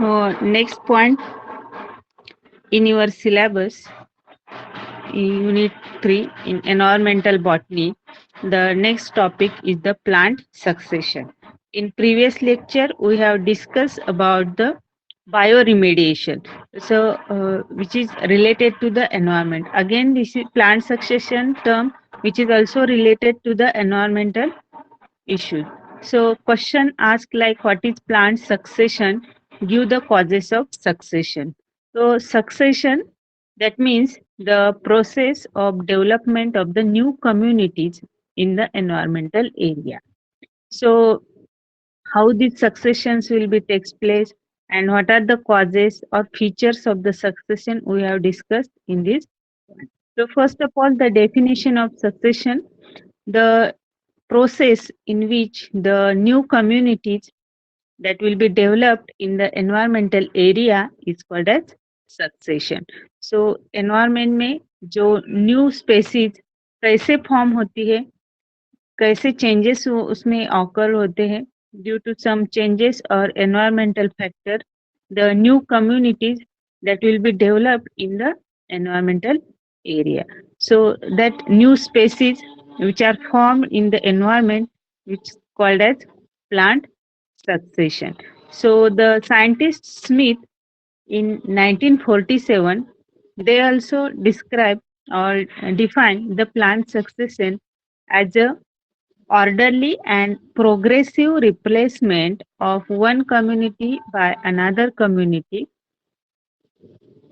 Next point in your syllabus, Unit 3 in Environmental Botany, the next topic is the plant succession. In previous lecture, we have discussed about the bioremediation, which is related to the environment. Again, this is plant succession term, which is also related to the environmental issues. So, question asked like, what is plant succession? Give the causes of succession. So, succession, that means the process of development of the new communities in the environmental area. So, how these successions will be takes place and what are the causes or features of the succession we have discussed in this. So, first of all, the definition of succession, the process in which the new communities that will be developed in the environmental area is called as succession. So environment में जो new species कैसे form होती है, कैसे changes उसमें occur होते हैं, due to some changes or environmental factor, the new communities that will be developed in the environmental area. So that new species which are formed in the environment, which is called as plant succession. So the scientist Smith in 1947, they also describe or define the plant succession as a orderly and progressive replacement of one community by another community.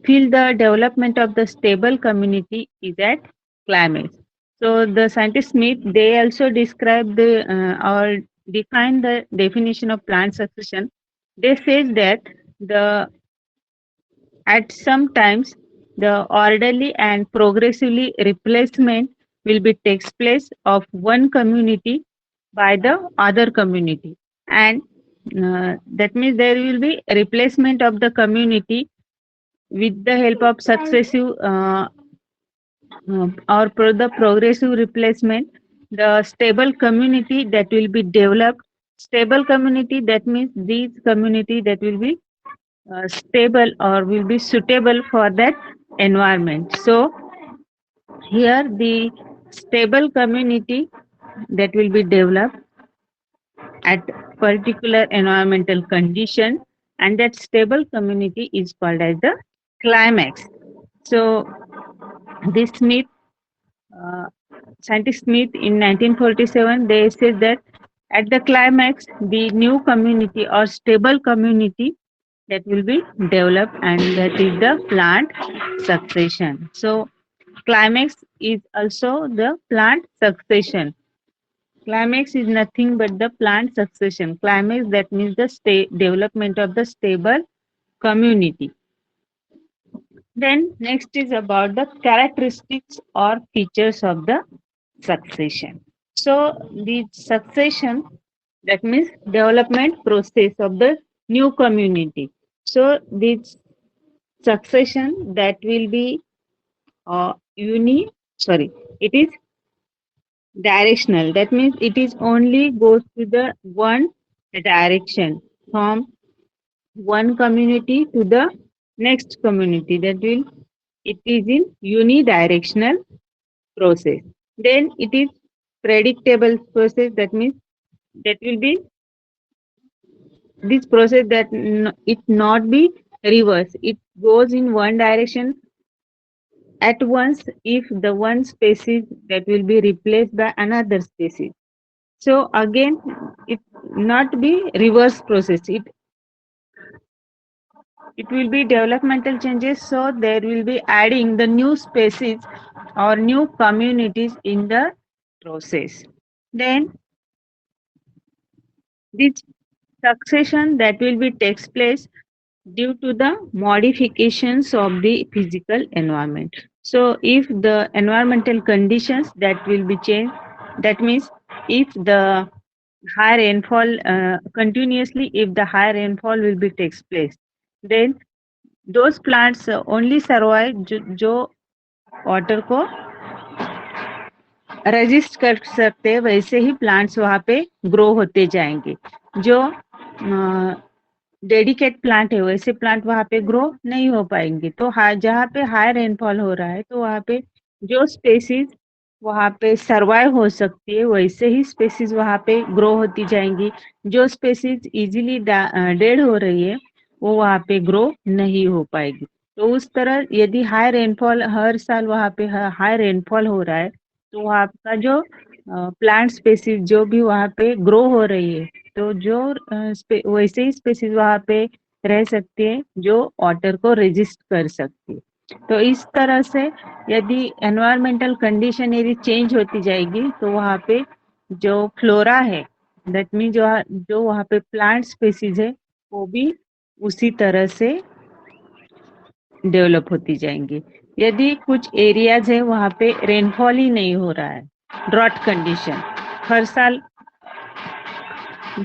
Feel the development of the stable community is at climax. So the scientist Smith, they also describe the or define the definition of plant succession. They says that the at some times the orderly and progressively replacement will be takes place of one community by the other community, and that means there will be replacement of the community with the help of successive or the progressive replacement, the stable community that will be developed. Stable community, that means these community that will be stable or will be suitable for that environment. So here the stable community that will be developed at particular environmental condition, and that stable community is called as the climax. So this Smith, uh, scientist Smith in 1947, they said that at the climax, the new community or stable community that will be developed, and that is the plant succession. So climax is also the plant succession. Climax is nothing but the plant succession. Climax, that means the development of the stable community. Then next is about the characteristics or features of the succession. So the succession, that means development process of the new community. So this succession that will be uni sorry, it is directional. That means it is only goes to the one direction, from one community to the next community. That will, it is in unidirectional process. Then it is predictable process. That means that will be this process that it not be reverse. It goes in one direction at once if the one species that will be replaced by another species. So again, it not be reverse process. It will be developmental changes. So there will be adding the new species or new communities in the process. Then this succession that will be takes place due to the modifications of the physical environment. So if the environmental conditions that will be changed, that means if the high rainfall continuously, if the high rainfall will be takes place, then those plants only survive जो water को resist कर सकते हैं, वैसे ही plants वहां पे grow होते जाएंगे. जो डेडिकेट प्लांट है वैसे प्लांट वहां पे ग्रो नहीं हो पाएंगे। तो जहाँ पे हाई रेनफॉल हो रहा है तो वहां पे जो स्पेसीज वहां पे सरवाइव हो सकती है वैसे ही स्पेसीज वहां पे ग्रो होती जाएंगी। जो स्पेसीज इजीली डेड हो रही है वो वहां पे ग्रो नहीं हो पाएगी। तो उस तरह यदि हाई रेनफॉल हर साल वहां पे हाई रेनफॉल हो रहा है तो वहां का जो प्लांट स्पेसीज जो भी वहां पे ग्रो हो रही है तो जो वैसे ही स्पेसीज वहां पे रह सकती है जो वाटर को रेजिस्ट कर सकती है। तो इस तरह से यदि एनवायरमेंटल कंडीशन यदि चेंज होती जाएगी तो वहां पे जो फ्लोरा है दैट मीन जो वहां पे प्लांट स्पेसीज है वो भी उसी तरह से डेवलप होती जाएंगी। यदि कुछ एरियाज है वहां पे रेनफॉल ही नहीं हो रहा है, ड्रॉट कंडीशन, हर साल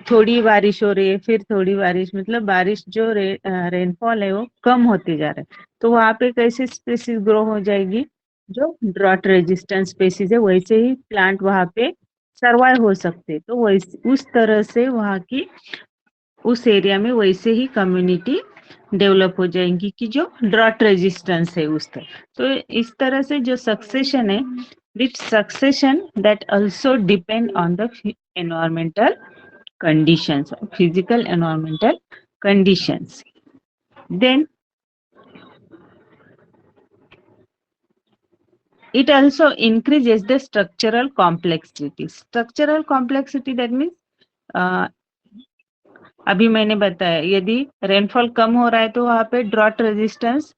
थोड़ी बारिश हो रही है फिर थोड़ी बारिश, मतलब बारिश जो रेनफॉल है वो कम होते जा रहा है, तो वहां पे कैसे स्पेसीज ग्रो हो जाएगी, जो ड्रॉट रेजिस्टेंट स्पेसीज है वैसे ही प्लांट वहां पे सर्वाइव हो सकते। तो वैसे उस तरह से वहां की उस एरिया में वैसे ही कम्युनिटी डेवलप हो जाएंगी कि जो ड्रॉट रेजिस्टेंस है उस तरह। तो इस तरह से जो सक्सेशन है, this succession that also depend on the environmental conditions, physical environmental conditions. Then it also increases the structural complexity. Structural complexity that means uh, अभी मैंने बताया यदि रेनफॉल कम हो रहा है तो वहां पे ड्रॉट रेजिस्टेंस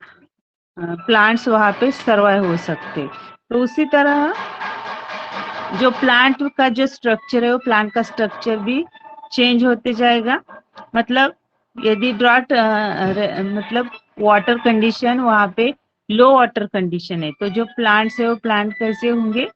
प्लांट्स वहां पे सर्वाइव हो सकते। तो उसी तरह जो प्लांट का जो स्ट्रक्चर है वो प्लांट का स्ट्रक्चर भी चेंज होते जाएगा। मतलब यदि ड्रॉट मतलब वाटर कंडीशन वहां पे लो वाटर कंडीशन है तो जो प्लांट्स है वो प्लांट कैसे होंगे,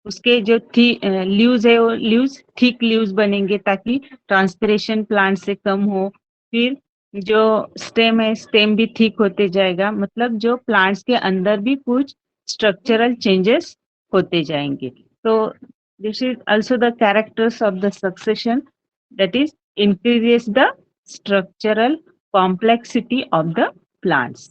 उसके जो लीव्स है वो लीव्स थिक लीव्स बनेंगे ताकि ट्रांसपिरेशन प्लांट से कम हो। फिर जो स्टेम है स्टेम भी थिक होते जाएगा, मतलब जो प्लांट्स के अंदर भी कुछ स्ट्रक्चरल चेंजेस होते जाएंगे। तो this is also the characters of the succession, that is increases the structural complexity of the plants.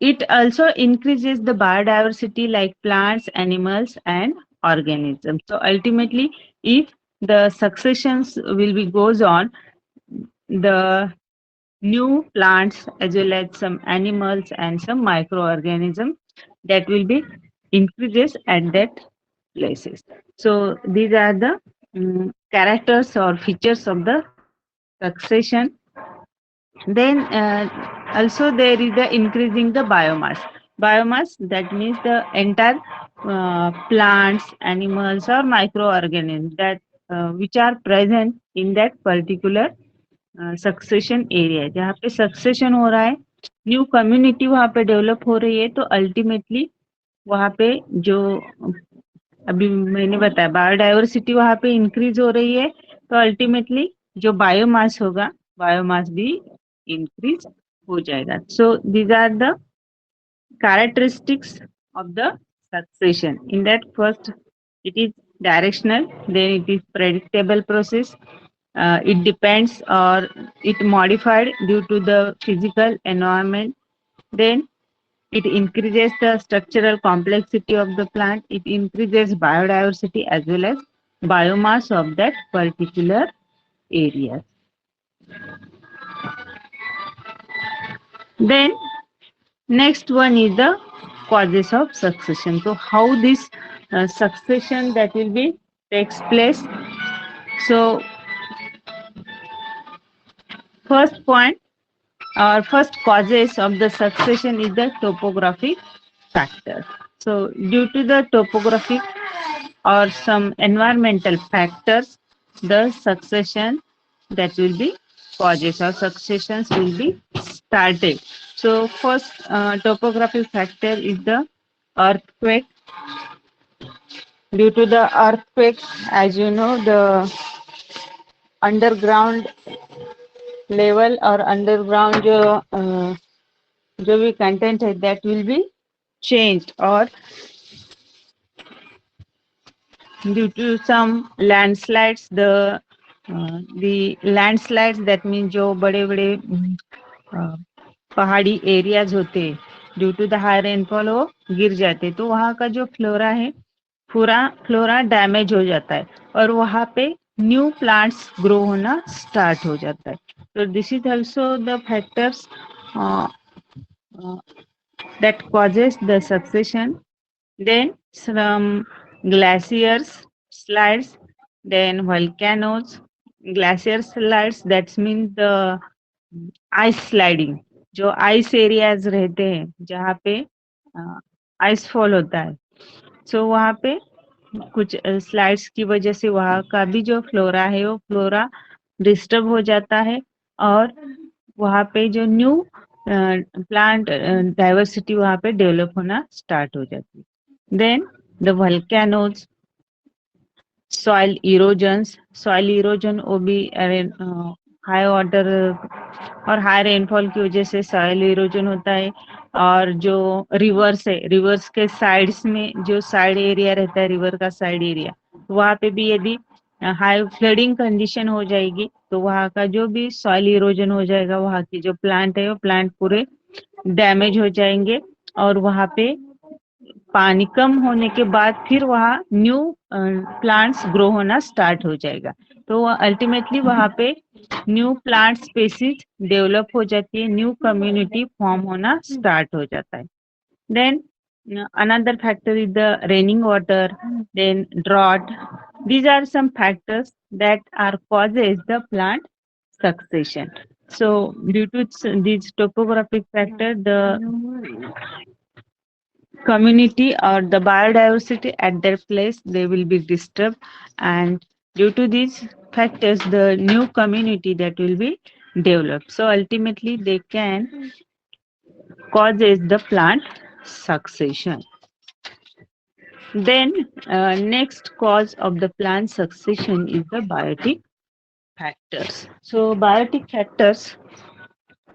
It also increases the biodiversity like plants, animals and organisms. So ultimately if the successions will be goes on, the new plants as well as some animals and some microorganisms that will be increases at that places. So these are the characters or features of the succession. Then also there is the increasing the biomass. Biomass that means the entire plants, animals or microorganisms that which are present in that particular succession area है जहाँ पे succession हो रहा है, new community वहां पे develop हो रही है। तो अल्टीमेटली वहां पे जो अभी मैंने बताया बायोडाइवर्सिटी वहां पे इंक्रीज हो रही है, तो अल्टीमेटली जो बायोमास होगा बायोमास भी इंक्रीज हो जाएगा। So these are the characteristics of the succession. In that first it is directional, then it is predictable process, it depends or it modified due to the physical environment, then it increases the structural complexity of the plant, it increases biodiversity as well as biomass of that particular area. Then next one is the causes of succession. So how this succession that will be takes place. So first point or first causes of the succession is the topographic factor. So due to the topographic or some environmental factors, the succession that will be causes or successions will be started. So first topographic factor is the earthquake. Due to the earthquake, as you know, the underground level or underground जो भी content है that will be changed, or due to some landslides the the landslides, that means जो बड़े बड़े पहाड़ी areas होते हैं, due to the high rainfall वो गिर जाते, तो वहाँ का जो फ्लोरा है पूरा फ्लोरा डैमेज हो जाता है और वहाँ पे न्यू प्लांट्स ग्रो होना स्टार्ट हो जाता है. तो this is also the factors that causes the succession. Then some glaciers, slides, then volcanoes, glacier slides, that means the ice sliding. जो आइस एरियाज रहते हैं जहाँ पे आइस फॉल होता है, सो वहाँ पे कुछ स्लाइड्स की वजह से वहाँ का भी जो फ्लोरा है वो फ्लोरा डिस्टर्ब हो जाता है और वहाँ पे जो न्यू प्लांट डाइवर्सिटी वहाँ पे डेवलप होना स्टार्ट हो जाती है. Then the volcanoes, soil erosion वो भी हाई वाटर और हाई रेनफॉल की वजह से सॉइल इरोजन होता है. और जो रिवर्स है, रिवर्स के साइड्स में जो साइड एरिया रहता है, रिवर का साइड एरिया, वहाँ पे भी यदि हाई फ्लडिंग कंडीशन हो जाएगी तो वहाँ का जो भी सॉइल इरोजन हो जाएगा, वहाँ की जो प्लांट है वो प्लांट पूरे डैमेज हो जाएंगे और वहाँ पे पानी कम होने के बाद फिर वहाँ न्यू प्लांट्स ग्रो होना स्टार्ट हो जाएगा. तो अल्टीमेटली वहाँ पे न्यू प्लांट स्पेसीज डेवलप हो जाती है, न्यू कम्युनिटी फॉर्म होना स्टार्ट हो जाता है. Then another factor is the raining water, then drought. These are some factors that are causes the plant succession. So due to these topographic factor, the community or the biodiversity at their place, they will be disturbed, and due to these factors the new community that will be developed, so ultimately they can causes the plant succession. Then next cause of the plant succession is the biotic factors. So biotic factors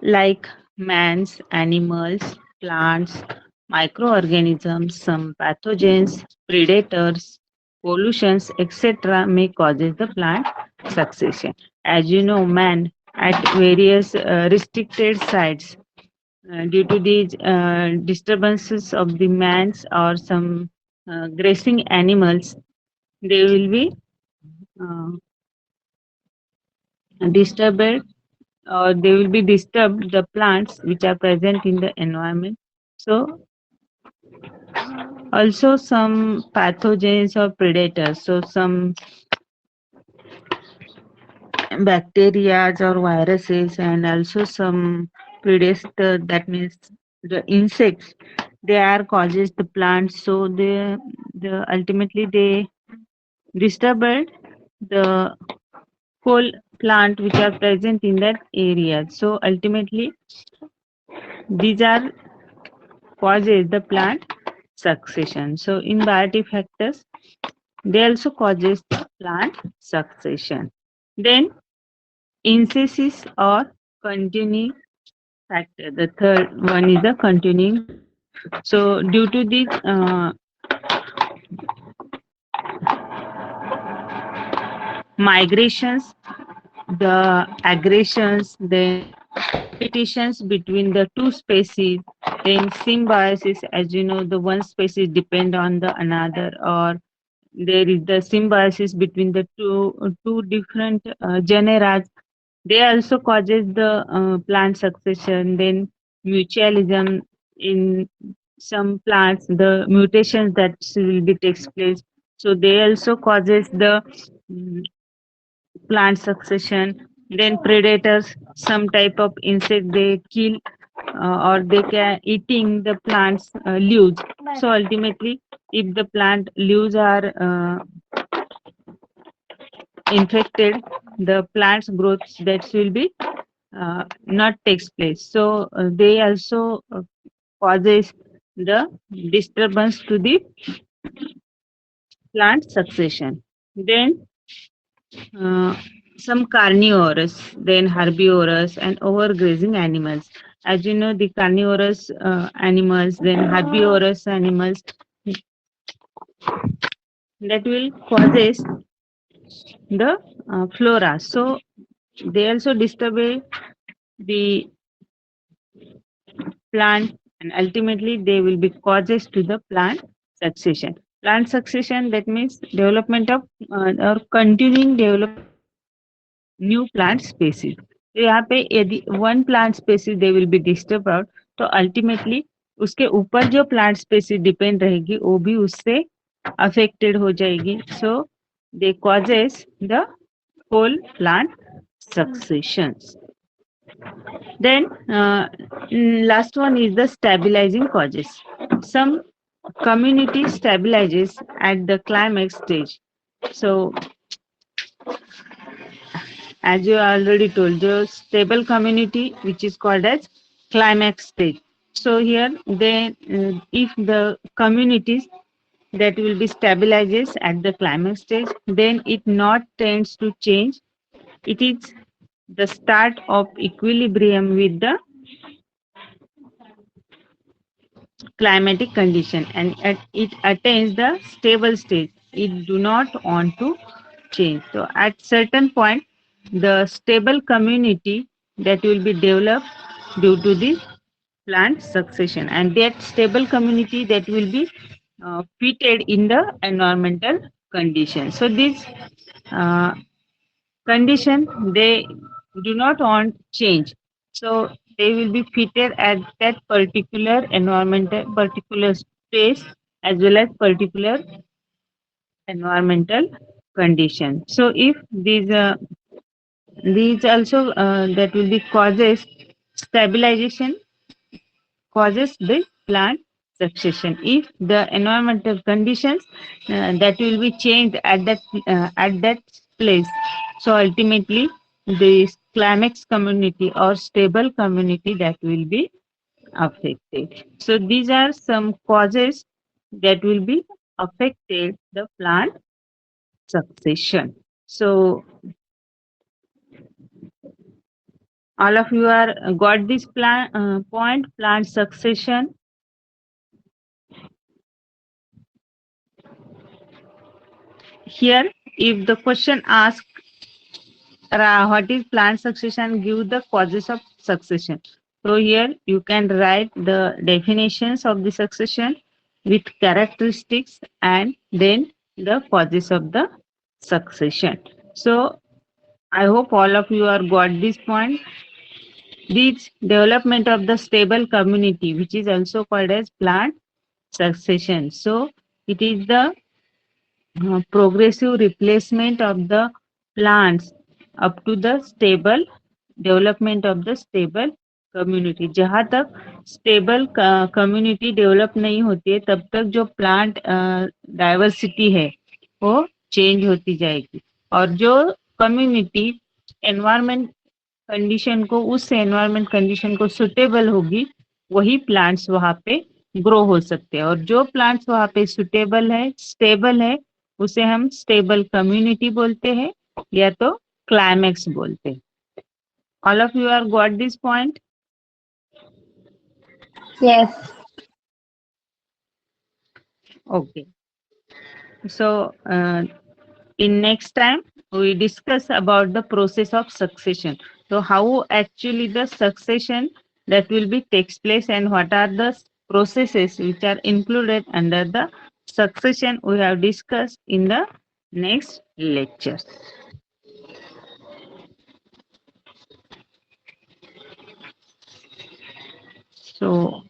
like mans, animals, plants, microorganisms, some pathogens, predators, pollutions, etc. may causes the plant succession. As you know, man at various restricted sites, due to these disturbances of the mans or some grazing animals, they will be uh, disturbed, or they will be disturbed the plants which are present in the environment. So also some pathogens or predators, so some bacteria or viruses, and also some predator, that means the insects, they are causes the plants, so the ultimately they disturb the whole plant which are present in that area. So ultimately these are causes the plant succession. So in biotic factors, they also causes the plant succession. Then increases or continuing factor. The third one is the continuing. So due to these migrations, the aggressions, then competitions between the two species, then symbiosis, as you know, the one species depend on the another, or there is the symbiosis between the two different genera. They also causes the plant succession. Then mutualism in some plants, the mutations that will be takes place. So they also causes the mm, plant succession. Then predators, some type of insect they kill or they can eating the plants leaves. So ultimately, if the plant leaves are infected, the plant's growth that will be not takes place. So they also causes the disturbance to the plant succession. Then uh, some carnivorous, then herbivorous and overgrazing animals. As you know, the carnivorous animals, then herbivorous animals, that will causes the flora. So they also disturb the plant, and ultimately they will be causes to the plant succession. Plant succession, that means development of or continuing development new plant species. तो यहाँ पे यदि one plant species they will be disturb out, तो ultimately उसके ऊपर जो plant species depend रहेगी वो भी उससे अफेक्टेड हो जाएगी. So they causes the whole plant successions. Then last one is the stabilizing causes. Some community stabilizes at the climax stage. So as you already told, the stable community which is called as climax stage. So here they if the communities that will be stabilizes at the climax stage, then it not tends to change. It is the start of equilibrium with the climatic condition, and it attains the stable stage. It do not want to change. So at certain point, the stable community that will be developed due to the plant succession, and that stable community that will be fitted in the environmental condition. So this uh, condition they do not want change, so they will be fitted at that particular environmental particular space as well as particular environmental condition. So if these also that will be causes stabilization, causes the plant succession. If the environmental conditions that will be changed at that place, so ultimately the climax community or stable community that will be affected. So these are some causes that will be affected the plant succession. So all of you are got this point, plant succession. Here, if the question asks, what is plant succession, give the causes of succession. So here you can write the definitions of the succession with characteristics and then the causes of the succession. So I hope all of you are got this point. This development of the stable community, which is also called as plant succession. So it is the progressive replacement of the plants up to the stable development of the stable community. जहाँ तक stable community develop नहीं होती है तब तक जो plant diversity है वो चेंज होती जाएगी, और जो कम्युनिटी एनवायरमेंट कंडीशन को उस एनवायरमेंट कंडीशन को सुटेबल होगी वही प्लांट्स वहां पे ग्रो हो सकते हैं, और जो प्लांट्स वहां पे सुटेबल है स्टेबल है उसे हम स्टेबल कम्युनिटी बोलते हैं या तो क्लाइमेक्स बोलते हैं. All of you are got this point. Yes. Okay. So in next time we discuss about the process of succession. So how actually the succession that will be takes place and what are the processes which are included under the succession we have discussed in the next lecture. So